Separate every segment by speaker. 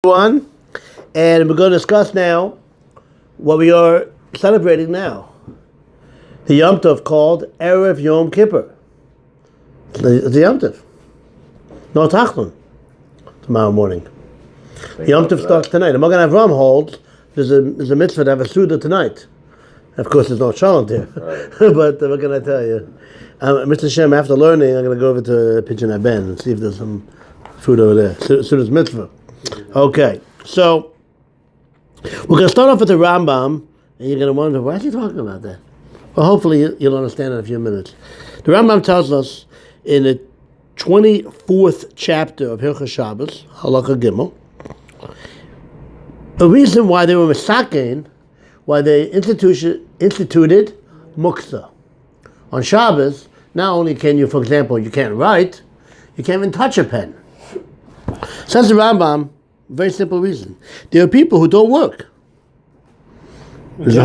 Speaker 1: One, and we're going to discuss now what we are celebrating now. The Yom Tov called EREV Yom Kippur. It's the Yom Tov. No Tachlon tomorrow morning. Yom Tov starts tonight. The Magen Avraham holds there's a mitzvah to have a Suda tonight. Of course, there's no Shalom there. Right. But what can I tell you? Mr. Shem, after learning, I'm going to go over to Pigeon Ben and see if there's some food over there. Suda's mitzvah. Okay, so we're going to start off with the Rambam, and you're going to wonder, why is he talking about that? Well, hopefully you'll understand in a few minutes. The Rambam tells us in the 24th chapter of Hilchos Shabbos, Halakha Gimel, a reason why they were misakein, why they instituted muksa. On Shabbos, not only can you, for example, you can't write, you can't even touch a pen. Says the Rambam, very simple reason. There are people who don't work. There's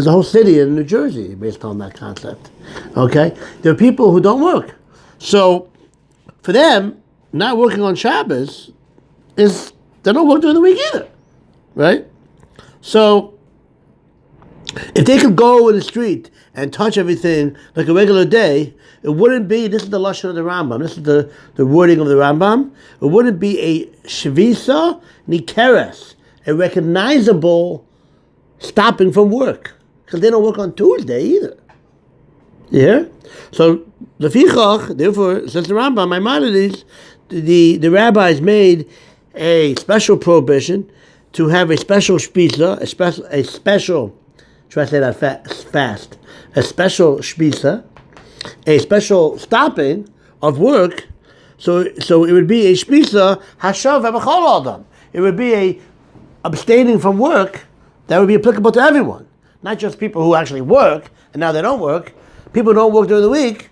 Speaker 1: a whole city in New Jersey based on that concept. Okay? There are people who don't work. So, for them, not working on Shabbos they don't work during the week either. Right? So, if they could go in the street and touch everything like a regular day, it wouldn't be, this is the lashon of the Rambam, this is the wording of the Rambam, it wouldn't be a shvisa nikeres, a recognizable stopping from work, because they don't work on Tuesday either. Yeah? So, lefichach, therefore, says the Rambam, Maimonides, the rabbis made a special prohibition to have a special shvisa, a special, try to say that fast, a special shvisa, a special stopping of work, so it would be a shvisa hashav v'chol adam. It would be a abstaining from work that would be applicable to everyone, not just people who actually work and now they don't work. People who don't work during the week.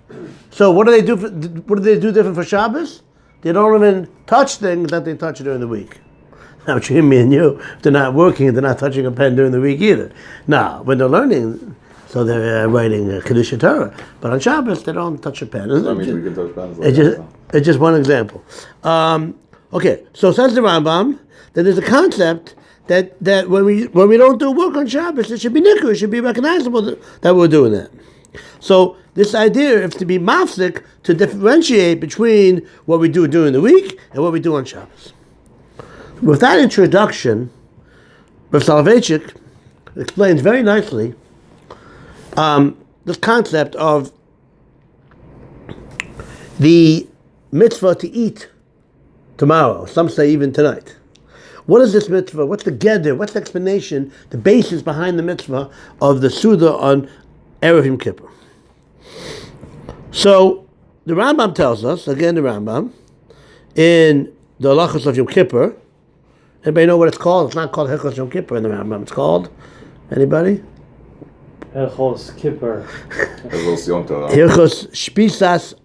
Speaker 1: So what do they do? What do they do different for Shabbos? They don't even touch things that they touch during the week. Now between me and you, if they're not working, they're not touching a pen during the week either. Now when they're learning, so they're writing Kedusha Torah. But on Shabbos, they don't touch a pen.
Speaker 2: That means we can touch pens.
Speaker 1: It's just one example. Okay, so says the Rambam that there's a concept that when we don't do work on Shabbos, it should be nikur, it should be recognizable that we're doing that. So this idea is to be mafsik, to differentiate between what we do during the week and what we do on Shabbos. With that introduction, Rav Soloveitchik explains very nicely this concept of the mitzvah to eat tomorrow. Some say even tonight. What is this mitzvah? What's the geder? What's the explanation, the basis behind the mitzvah of the Suda on EREV Yom Kippur? So, the Rambam tells us, again the Rambam, in the halachos of Yom Kippur, anybody know what it's called? It's not called Hilchos Yom Kippur in the Rambam. It's called, anybody?
Speaker 3: Hilchos Kippur.
Speaker 2: Hilchos Yom Tov.
Speaker 1: Hilchos Shpisas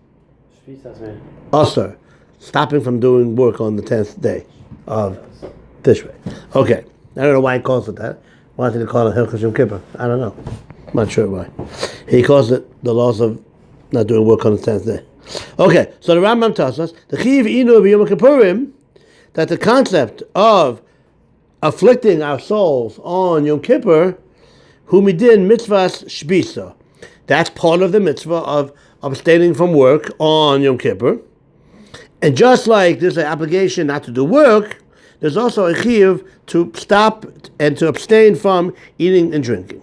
Speaker 3: man.
Speaker 1: Asar, stopping from doing work on the 10th day of Tishrei. Okay, I don't know why he calls it that. Why did he call it Hilchos Yom Kippur? I don't know. I'm not sure why. He calls it the laws of not doing work on the 10th day. Okay, so the Rambam tells us the Chiv Inu B'Yom Kippurim, that the concept of afflicting our souls on Yom Kippur, humidin mitzvahs shbisa, that's part of the mitzvah of abstaining from work on Yom Kippur. And just like there's an obligation not to do work, there's also a chiv to stop and to abstain from eating and drinking.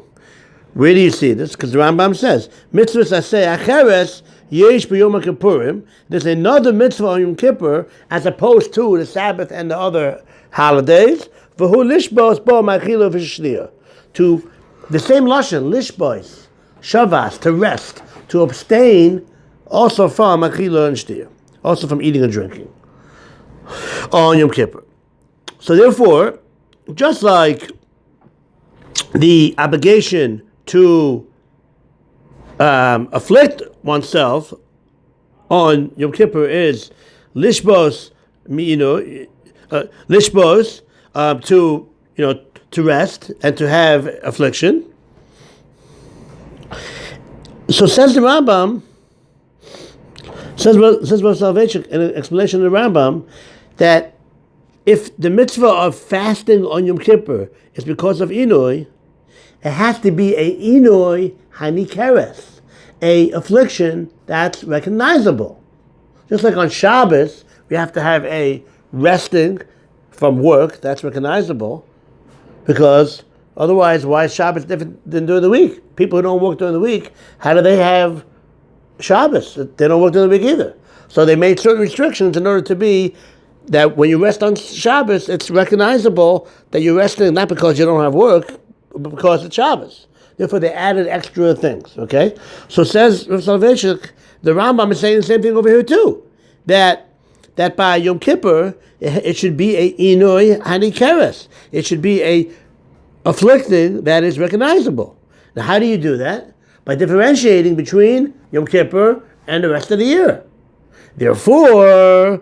Speaker 1: Where do you see this? Because the Rambam says, mitzvahs aseh acheres yesh b'yom kippurim. There's another mitzvah on Yom Kippur as opposed to the Sabbath and the other holidays. V'hu lishbos bo ma'achila v'shnia. To the same lashon, lishbos, shavas, to rest, to abstain also from achila and shtia, also from eating and drinking on Yom Kippur. So therefore, just like the obligation to afflict oneself on Yom Kippur is lishbos, to rest and to have affliction. So says the Rambam, says Rav Soloveitchik in an explanation of the Rambam, that if the mitzvah of fasting on Yom Kippur is because of Inui, it has to be a Inui Hanikeres, a affliction that's recognizable. Just like on Shabbos, we have to have a resting from work that's recognizable, because otherwise, why is Shabbos different than during the week? People who don't work during the week, how do they have Shabbos? They don't work during the week either. So they made certain restrictions in order to be that when you rest on Shabbos, it's recognizable that you're resting not because you don't have work, but because it's Shabbos. Therefore, they added extra things, okay? So says Rav Soloveitchik, the Rambam is saying the same thing over here too, that by Yom Kippur, it should be a Inui Hanikeres. It should be a afflicting that is recognizable. Now, how do you do that? By differentiating between Yom Kippur and the rest of the year. Therefore,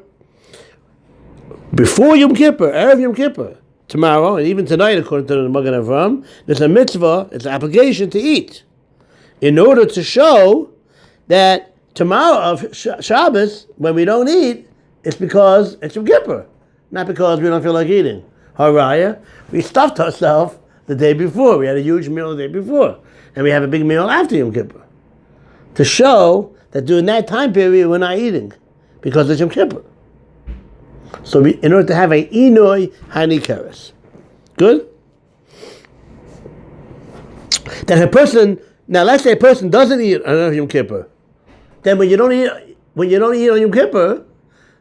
Speaker 1: before Yom Kippur, EREV Yom Kippur, tomorrow, and even tonight, according to the Magen Avraham, there's a mitzvah, it's an obligation to eat, in order to show that tomorrow of Shabbos, when we don't eat, it's because it's Yom Kippur, not because we don't feel like eating. Haraya, we stuffed ourselves the day before. We had a huge meal the day before, and we have a big meal after Yom Kippur, to show that during that time period we're not eating, because it's Yom Kippur. So in order to have a Inui Hanikeres. Good? That a person, now let's say a person doesn't eat on Yom Kippur. Then when you don't eat on Yom Kippur,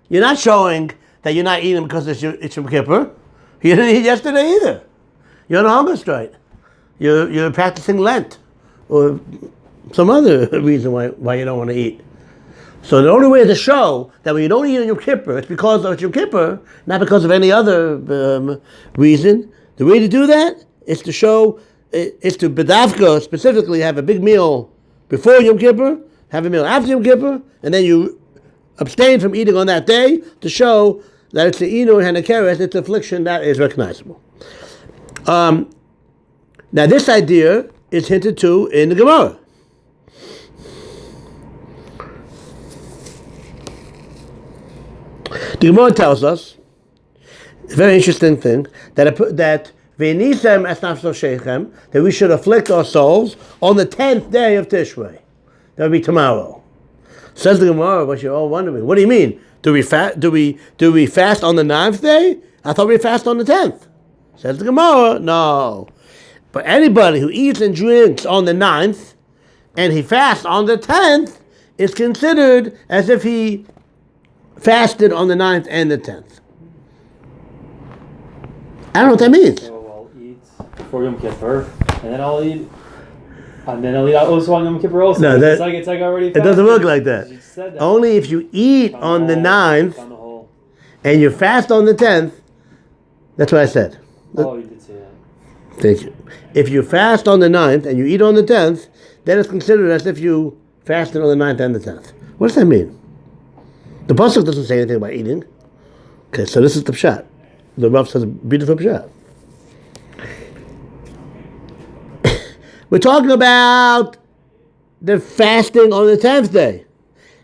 Speaker 1: you're not showing that you're not eating because it's Yom Kippur. You didn't eat yesterday either. You're on a hunger strike. You're practicing Lent, or some other reason why you don't want to eat. So the only way to show that when you don't eat on Yom Kippur, it's because of Yom Kippur, not because of any other reason. The way to do that is to show, is to bedavka, specifically have a big meal before Yom Kippur, have a meal after Yom Kippur, and then you abstain from eating on that day to show that it's the Inui Hanikeres, it's an affliction that is recognizable. Now this idea is hinted to in the Gemara. The Gemara tells us a very interesting thing, that v'nisem es nafsho sheichem, that we should afflict our souls on the 10th day of Tishrei. That would be tomorrow. Says the Gemara, what you're all wondering, what do you mean? Do we fast on the 9th day? I thought we fast on the 10th. Says the Gemara, no. But anybody who eats and drinks on the 9th and he fasts on the 10th is considered as if he fasted on the 9th and the 10th. I don't know what that means.
Speaker 3: So I'll eat before Yom Kippur, and then I'll eat also on Yom Kippur also.
Speaker 1: No,
Speaker 3: it's like already
Speaker 1: it doesn't work like that.
Speaker 3: You said that.
Speaker 1: Only if you eat on the 9th and you fast on the 10th, that's what I said.
Speaker 3: Oh, you did say that.
Speaker 1: Thank you. If you fast on the 9th and you eat on the 10th, then it's considered as if you fasted on the 9th and the 10th. What does that mean? The pasuk doesn't say anything about eating. Okay, so this is the pshat. The Rav says a beautiful pshat. We're talking about the fasting on the 10th day.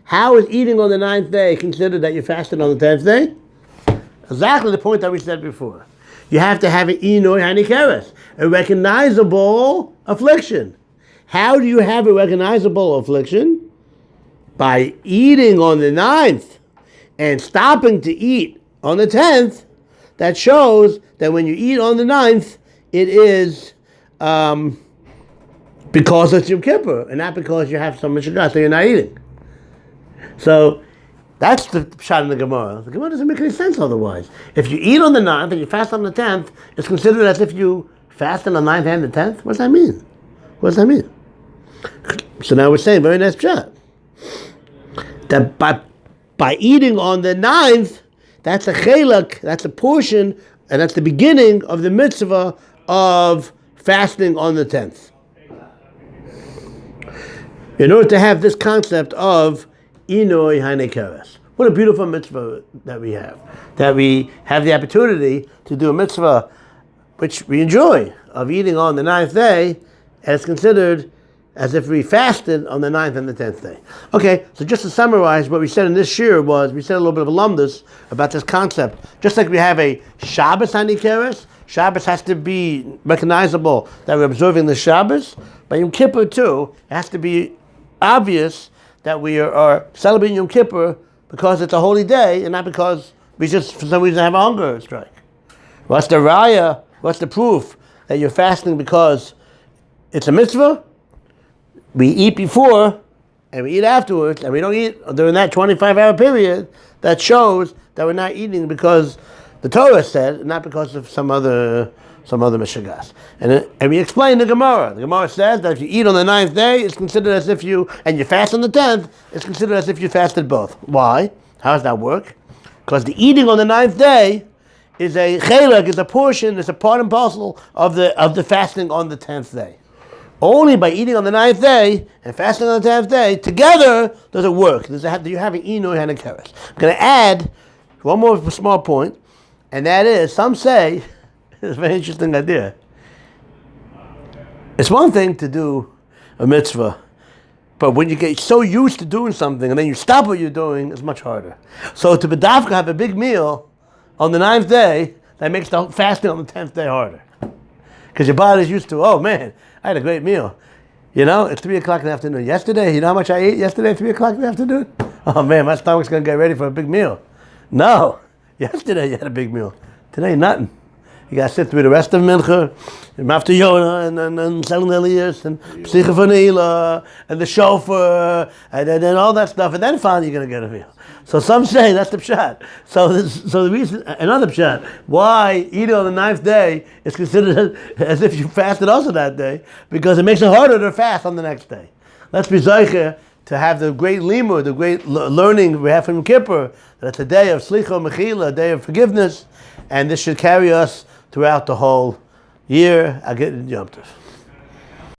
Speaker 1: How is eating on the 9th day considered that you fasted on the 10th day? Exactly the point that we said before. You have to have an Inui Hanikeres, a recognizable affliction. How do you have a recognizable affliction? By eating on the 9th and stopping to eat on the 10th. That shows that when you eat on the 9th, it is because it's Yom Kippur, and not because you have so much sugar, so you're not eating. So that's the shot in the Gemara. The Gemara doesn't make any sense otherwise. If you eat on the 9th and you fast on the 10th, it's considered as if you fasted on the 9th and the 10th? What does that mean? What does that mean? So now we're saying, very nice shot, that by eating on the 9th, that's a chelak, that's a portion, and that's the beginning of the mitzvah of fasting on the 10th. In order to have this concept of Inui Hanikeres. What a beautiful mitzvah that we have. That we have the opportunity to do a mitzvah which we enjoy, of eating on the 9th day, as considered as if we fasted on the 9th and the 10th day. Okay, so just to summarize, what we said in this shir was, we said a little bit of alumnus about this concept. Just like we have a Shabbos Hanikeres, Shabbos has to be recognizable that we're observing the Shabbos. By Yom Kippur too, it has to be obvious that we are celebrating Yom Kippur because it's a holy day and not because we just for some reason have a hunger strike. What's the raya? What's the proof that you're fasting because it's a mitzvah? We eat before and we eat afterwards, and we don't eat during that 25-hour period. That shows that we're not eating because the Torah said, not because of some other mishagas. And we explain the Gemara. The Gemara says that if you eat on the 9th day, it's considered as if you fast on the 10th, it's considered as if you fasted both. Why? How does that work? Because the eating on the 9th day is a chelek, is a portion, is a part and parcel of the fasting on the 10th day. Only by eating on the 9th day and fasting on the 10th day, together, does it work. You have an inu and a keres. I'm going to add one more small point, and that is, some say, it's a very interesting idea. It's one thing to do a mitzvah, but when you get so used to doing something and then you stop what you're doing, it's much harder. So to bedavka have a big meal on the 9th day, that makes the fasting on the 10th day harder. Because your body's used to, oh man, I had a great meal. You know, it's 3 o'clock in the afternoon. Yesterday, you know how much I ate yesterday at 3 o'clock in the afternoon? Oh man, my stomach's going to get ready for a big meal. No, yesterday you had a big meal. Today, nothing. You got to sit through the rest of Mincha, and Mafta Yonah, and Selin Elias, and Psicha Vanila, and the Shofar, and then all that stuff, and then finally you're going to get a meal. So some say that's the pshat. So the reason, another pshat, why eating on the 9th day is considered as if you fasted also that day, because it makes it harder to fast on the next day. Let's be zeicher to have the great limud, the great learning we have from Kippur, that it's a day of slicha mechila, a day of forgiveness, and this should carry us throughout the whole year. I'll get Yom Tov.